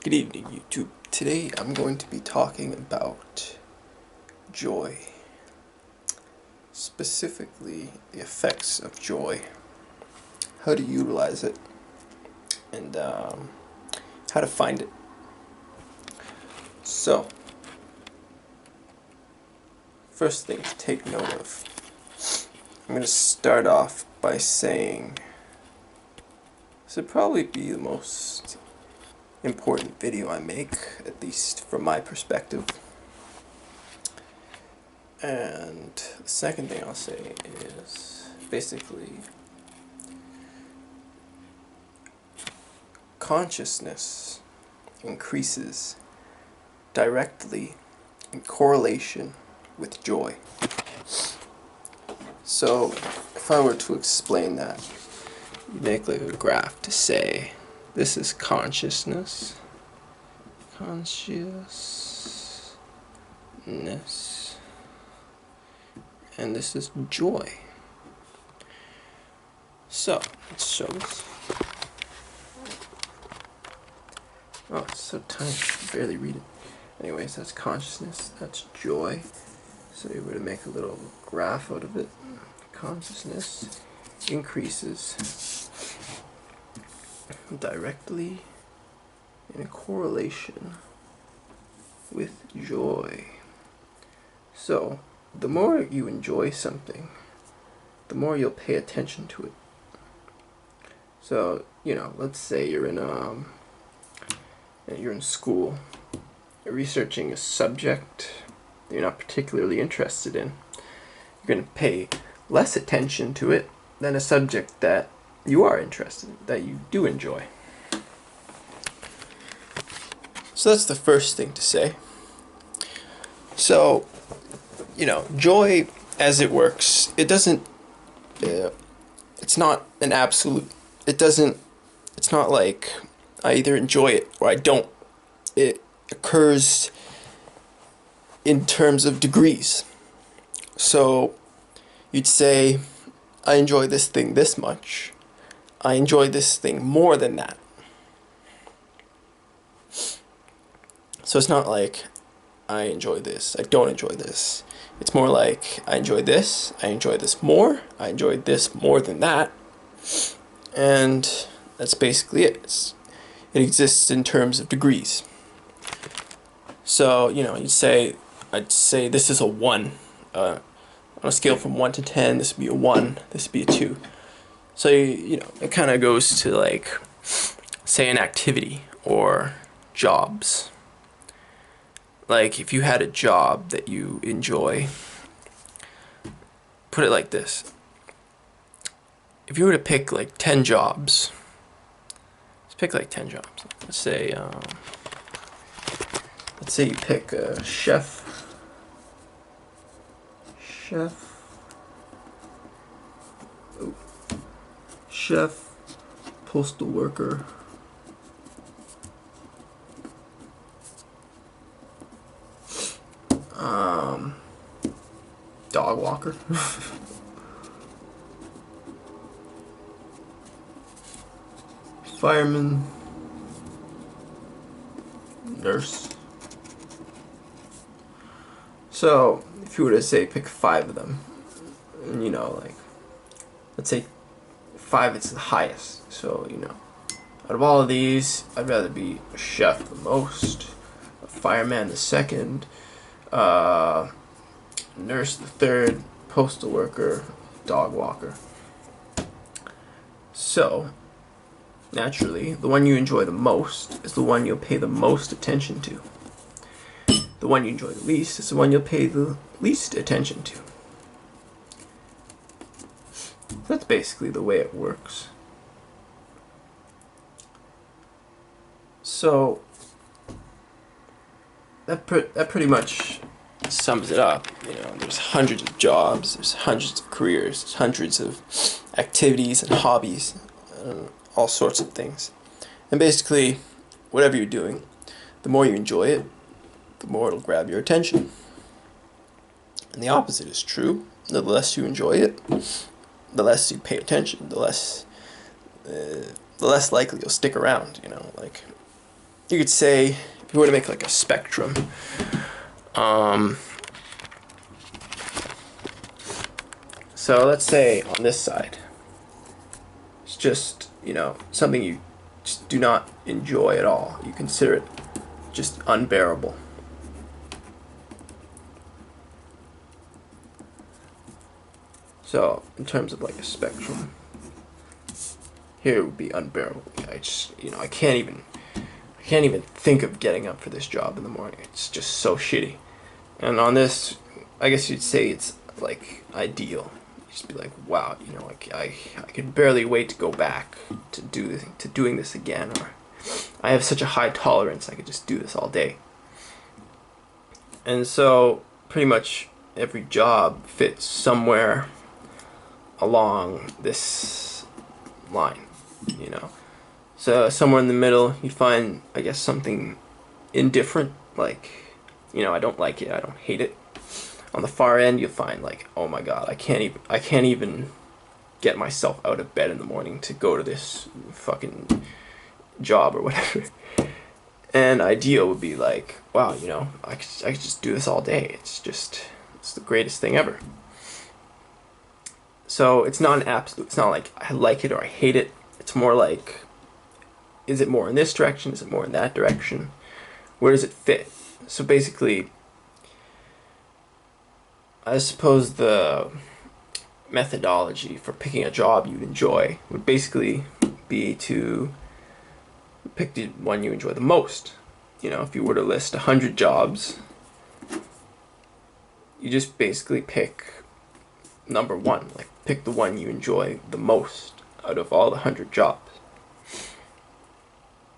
Good evening, YouTube. Today I'm going to be talking about joy. Specifically, the effects of joy, how to utilize it, and how to find it. So, first thing to take note of, I'm going to start off by saying this would probably be the most important video I make, at least from my perspective. And the second thing I'll say is basically consciousness increases directly in correlation with joy. So if I were to explain that, you make like a graph to say this is consciousness, and this is joy. So let's show this. Oh, it's so tiny, I can barely read it. Anyways, that's consciousness, that's joy. So you were to make a little graph out of it. Consciousness increases directly in a correlation with joy. So the more you enjoy something, the more you'll pay attention to it. So, let's say you're in school, you're researching a subject that you're not particularly interested in. You're going to pay less attention to it than a subject that you are interested in, that you do enjoy. So that's the first thing to say. So, joy as it works, it's not an absolute. It's not like I either enjoy it or I don't. It occurs in terms of degrees. So you'd say, I enjoy this thing this much. I enjoy this thing more than that. So it's not like I enjoy this, I don't enjoy this. It's more like I enjoy this more, I enjoy this more than that. And that's basically it. It exists in terms of degrees. So, I'd say this is a 1. On a scale from 1 to 10, this would be a 1, this would be a 2. So, it kind of goes to like, say an activity or jobs. Like, if you had a job that you enjoy, put it like this. If you were to pick like 10 jobs, let's pick like 10 jobs. Let's say you pick a chef, postal worker, dog walker, fireman, nurse. So if you were to say pick 5 of them, and let's say 5 is the highest. So out of all of these, I'd rather be a chef the most, a fireman the second, nurse the third, postal worker, dog walker. So naturally, the one you enjoy the most is the one you'll pay the most attention to. The one you enjoy the least is the one you'll pay the least attention to. That's basically the way it works. So that pretty much sums it up. There's hundreds of jobs, there's hundreds of careers, there's hundreds of activities and hobbies, all sorts of things. And basically, whatever you're doing, the more you enjoy it, the more it'll grab your attention. And the opposite is true. The less you enjoy it, the less you pay attention, the less likely you'll stick around, like you could say, if you were to make like a spectrum, um, so let's say on this side, it's just, something you just do not enjoy at all. You consider it just unbearable. So, in terms of like a spectrum, here it would be unbearable. I just, I can't even think of getting up for this job in the morning. It's just so shitty. And on this, I guess you'd say it's like ideal. You just be like, wow, I can barely wait to go back to doing this again, or I have such a high tolerance, I could just do this all day. And so pretty much every job fits somewhere along this line, So somewhere in the middle, you'd find, I guess, something indifferent, like, I don't like it, I don't hate it. On the far end, you'll find like, oh my god, I can't even get myself out of bed in the morning to go to this fucking job or whatever. And ideal would be like, wow, I could just do this all day. It's the greatest thing ever. So it's not an absolute. It's not like I like it or I hate it. It's more like, is it more in this direction? Is it more in that direction? Where does it fit? So basically, I suppose the methodology for picking a job you'd enjoy would basically be to pick the one you enjoy the most. If you were to list 100 jobs, you just basically pick number one, like pick the one you enjoy the most out of all the 100 jobs.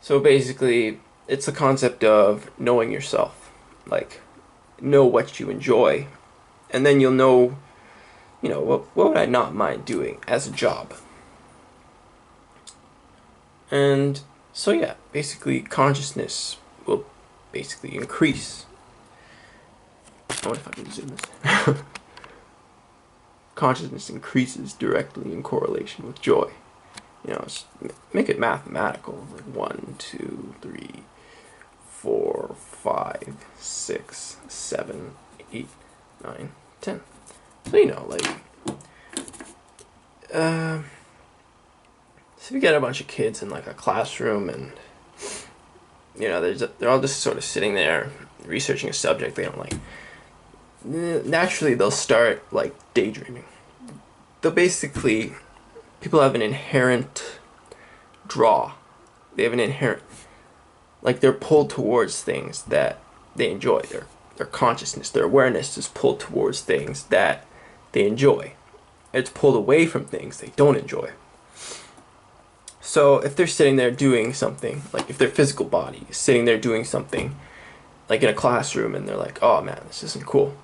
So basically, it's the concept of knowing yourself, like know what you enjoy, and then you'll know, what would I not mind doing as a job. And so yeah, basically consciousness will basically increase. What if I can zoom this? Consciousness increases directly in correlation with joy. Make it mathematical. Like 1, 2, 3, 4, 5, 6, 7, 8, 9, 10. So so if you get a bunch of kids in like a classroom and they're all just sort of sitting there researching a subject they don't like, naturally they'll start like daydreaming. People have an inherent draw. They have an inherent, like they're pulled towards things that they enjoy. Their consciousness, their awareness is pulled towards things that they enjoy. It's pulled away from things they don't enjoy. So if they're sitting there doing something, like if their physical body is sitting there doing something, like in a classroom, and they're like, oh man, this isn't cool,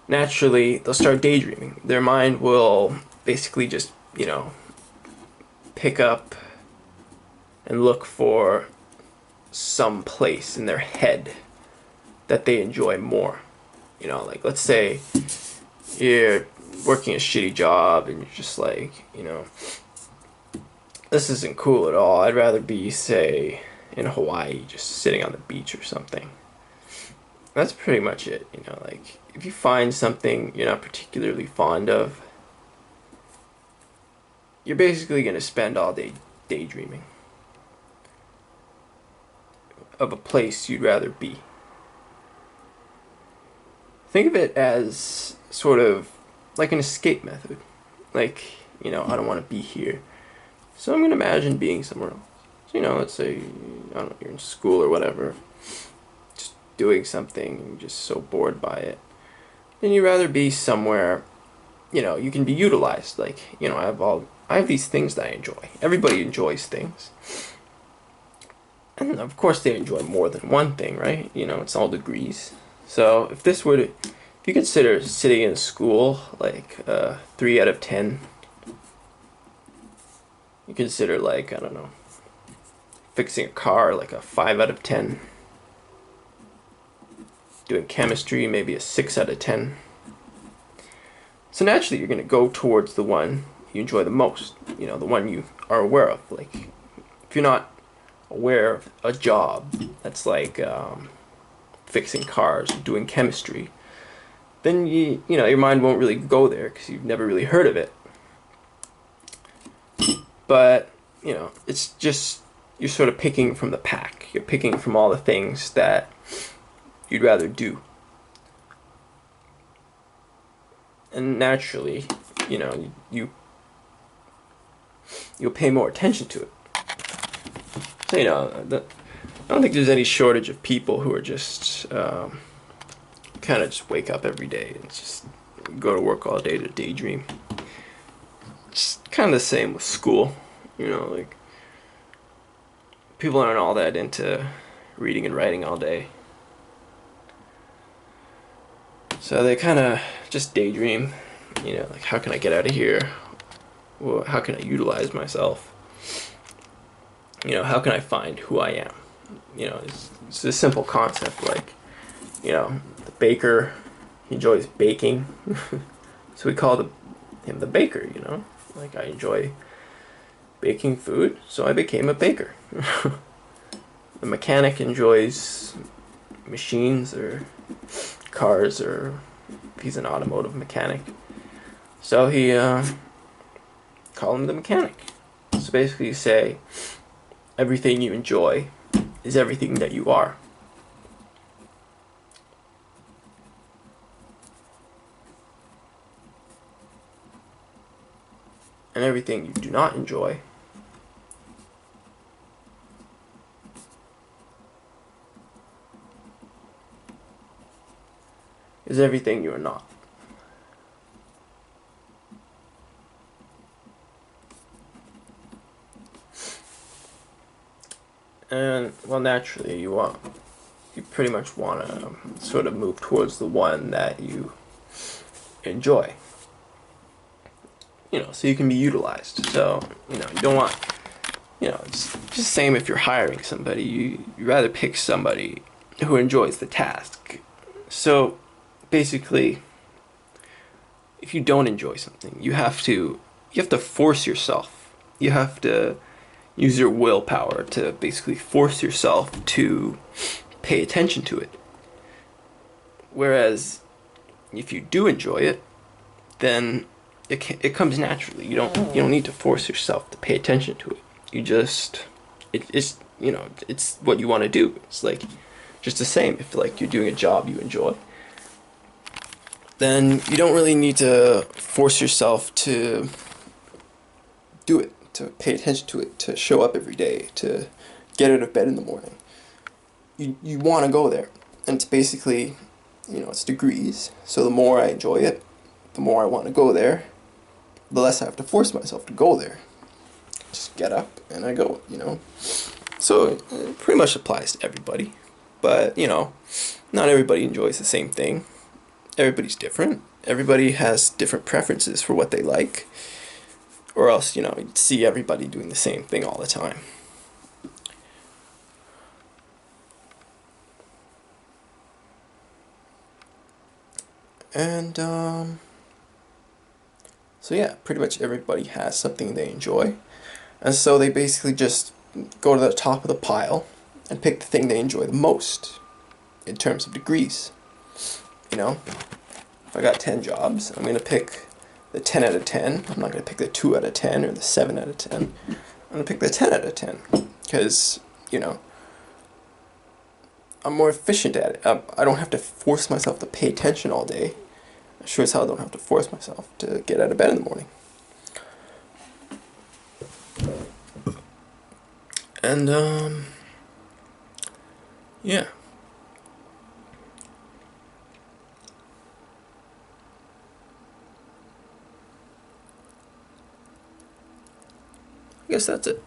naturally they'll start daydreaming. Their mind will basically just, pick up and look for some place in their head that they enjoy more. Like let's say you're working a shitty job and you're just like, this isn't cool at all. I'd rather be, say, in Hawaii, just sitting on the beach or something. That's pretty much it, like if you find something you're not particularly fond of, you're basically going to spend all day daydreaming of a place you'd rather be. Think of it as sort of like an escape method. Like, I don't want to be here, so I'm going to imagine being somewhere else. So, let's say, I don't know, you're in school or whatever, just doing something, and you're just so bored by it. Then you'd rather be somewhere, you can be utilized. Like, I have these things that I enjoy. Everybody enjoys things. And of course they enjoy more than one thing, right? It's all degrees. So if you consider sitting in school like 3 out of 10, you consider like, I don't know, fixing a car like a 5 out of 10, doing chemistry maybe a 6 out of 10. So naturally you're going to go towards the one you enjoy the most, the one you are aware of. Like if you're not aware of a job that's like fixing cars, doing chemistry, then you know your mind won't really go there because you've never really heard of it. But you know, it's just you're sort of picking from the pack. You're picking from all the things that you'd rather do, and naturally, you know, you'll pay more attention to it. So you know, I don't think there's any shortage of people who are just kind of just wake up every day and just go to work all day to daydream. It's kind of the same with school, you know, like people aren't all that into reading and writing all day. So they kind of just daydream, you know, like how can I get out of here? Well, how can I utilize myself? You know, how can I find who I am? You know, it's a simple concept like, you know, the baker, he enjoys baking. So we call him the baker, you know? Like I enjoy baking food, so I became a baker. The mechanic enjoys machines or cars, or if he's an automotive mechanic. So he call him the mechanic. So basically you say everything you enjoy is everything that you are. And everything you do not enjoy is everything you are not. And well, naturally you pretty much want to sort of move towards the one that you enjoy, you know, so you can be utilized. So you know, you don't want, you know, it's just the same if you're hiring somebody, you rather pick somebody who enjoys the task. So basically, if you don't enjoy something, you have to force yourself. You have to use your willpower to basically force yourself to pay attention to it. Whereas if you do enjoy it, then it comes naturally. You don't need to force yourself to pay attention to it. You just it's you know, it's what you want to do. It's like just the same if like you're doing a job you enjoy, then you don't really need to force yourself to do it, to pay attention to it, to show up every day, to get out of bed in the morning. You want to go there, and it's basically, you know, it's degrees. So the more I enjoy it, the more I want to go there, the less I have to force myself to go there. Just get up and I go, you know. So it pretty much applies to everybody, but you know, not everybody enjoys the same thing. Everybody's different. Everybody has different preferences for what they like, or else, you know, you'd see everybody doing the same thing all the time. And so yeah, pretty much everybody has something they enjoy, and so they basically just go to the top of the pile and pick the thing they enjoy the most in terms of degrees. You know, if I got 10 jobs, I'm gonna pick the 10 out of 10. I'm not gonna pick the 2 out of 10 or the 7 out of 10. I'm gonna pick the 10 out of 10 because, you know, I'm more efficient at it. I don't have to force myself to pay attention all day. I sure as hell don't have to force myself to get out of bed in the morning. And yeah. I guess that's it.